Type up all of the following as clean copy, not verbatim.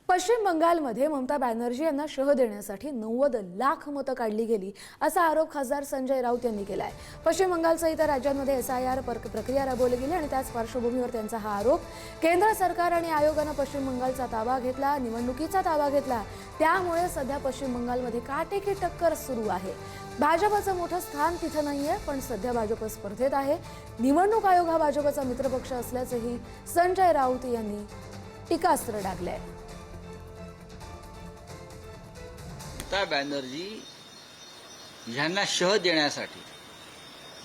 पश्चिम बंगालमध्ये ममता बॅनर्जी यांना शह देण्यासाठी 90 लाख मतं काढली गेली असा आरोप खासदार संजय राऊत यांनी केलाय। पश्चिम बंगालसह इतर राज्यांमध्ये SIR प्रक्रिया राबवली गेली आणि त्याच पार्श्वभूमीवर त्यांचा हा आरोप। केंद्र सरकार आणि आयोगाने पश्चिम बंगालचा ताबा घेतला, निवडणुकीचा ताबा घेतला, त्यामुळे सध्या पश्चिम बंगालमध्ये काटेकी टक्कर सुरू आहे। भाजपचं मोठं स्थान तिथे नाहीये, पण सध्या भाजप स्पर्धेत आहे। निवडणूक आयोग हा भाजपचा मित्रपक्ष असल्याचंही संजय राऊत यांनी टीकास्त्र डागलंय। ममता बॅनर्जी यांना शह देण्यासाठी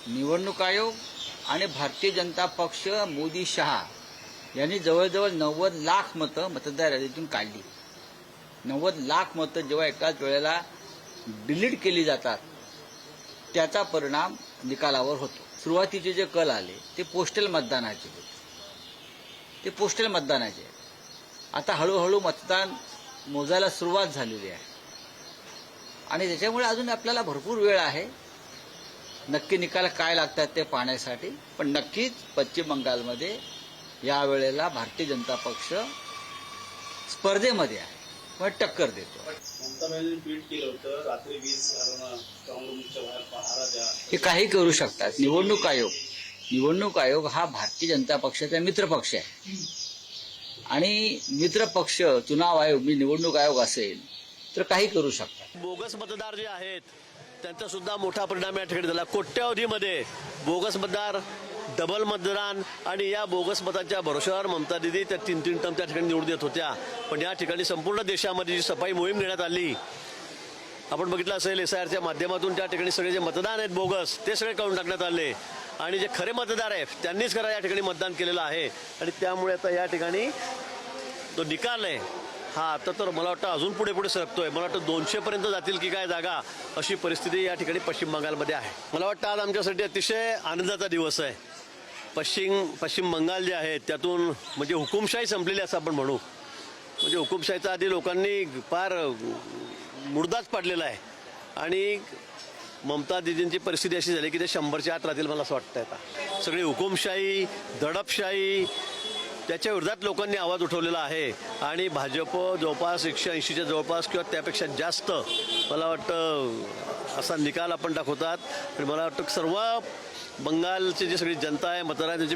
निवडणूक आयोग आणि भारतीय जनता पक्ष मोदी शहा यांनी जवळजवळ 90 लाख मतं मतदार यादीतून काढली। 90 लाख मतं जेव्हा एकाच वेळेला डिलीट केली जातात त्याचा परिणाम निकालावर होतो। सुरुवातीचे जे कल आले ते पोस्टल मतदानाचे होते, ते पोस्टल मतदानाचे। आता हळूहळू मतदान मोजायला सुरुवात झालेली आहे आणि त्याच्यामुळे अजून आपल्याला भरपूर वेळ आहे नक्की निकाल काय लागतात ते पाहण्यासाठी। पण नक्कीच पश्चिम बंगालमध्ये यावेळेला भारतीय जनता पक्ष स्पर्धेमध्ये आहे, पण टक्कर देतो। ममता बॅनर्जी ट्विट केलं होतं, रात्री 20 जणांना स्ट्रॉंग रूमच्या बाहेर पहारा द्या। हे काही करू शकतात। निवडणूक आयोग हा भारतीय जनता पक्षाचा मित्रपक्ष आहे आणि मित्रपक्ष चुनाव आयोग मी निवडणूक आयोग असेल तर काही करू शकतात। बोगस मतदार जे आहेत त्यांचा सुद्धा मोठा परिणाम या ठिकाणी झाला। कोट्यावधीमध्ये बोगस मतदार, डबल मतदान आणि या बोगस मतांच्या भरोश्यावर ममता दिदी त्या 3-3 टर्म त्या ठिकाणी निवडून देत होत्या। पण या ठिकाणी संपूर्ण देशामध्ये जी सफाई मोहीम घेण्यात आली, आपण बघितलं असेल SIRच्या माध्यमातून त्या ठिकाणी सगळे जे मतदान आहेत बोगस ते सगळे काढून टाकण्यात आले आणि जे खरे मतदार आहेत त्यांनीच खरं या ठिकाणी मतदान केलेलं आहे आणि त्यामुळे आता या ठिकाणी तो निकाल आहे हा आता तर मला वाटतं अजून पुढे सरकतोय। मला वाटतं 200 पर्यंत जातील की काय जागा, अशी परिस्थिती या ठिकाणी पश्चिम बंगालमध्ये आहे। मला वाटतं आज आमच्यासाठी अतिशय आनंदाचा दिवस आहे। पश्चिम बंगाल जे आहे त्यातून म्हणजे हुकुमशाही संपलेली असं आपण म्हणू। म्हणजे हुकुमशाहीचा आधी लोकांनी फार मुर्दाच पाडलेला आहे आणि ममता दिदींची परिस्थिती अशी झाली की ते 100च्या आत राहतील मला असं वाटतं। आता सगळी हुकुमशाही, दडपशाही त्याच्या विरोधात लोकांनी आवाज उठवलेला आहे आणि भाजप जवळपास 180च्या जवळपास किंवा त्यापेक्षा जास्त मला वाटतं असा निकाल आपण दाखवतात आणि मला वाटतं सर्व बंगालची जी सगळी जनता आहे मतदार आहे त्यांची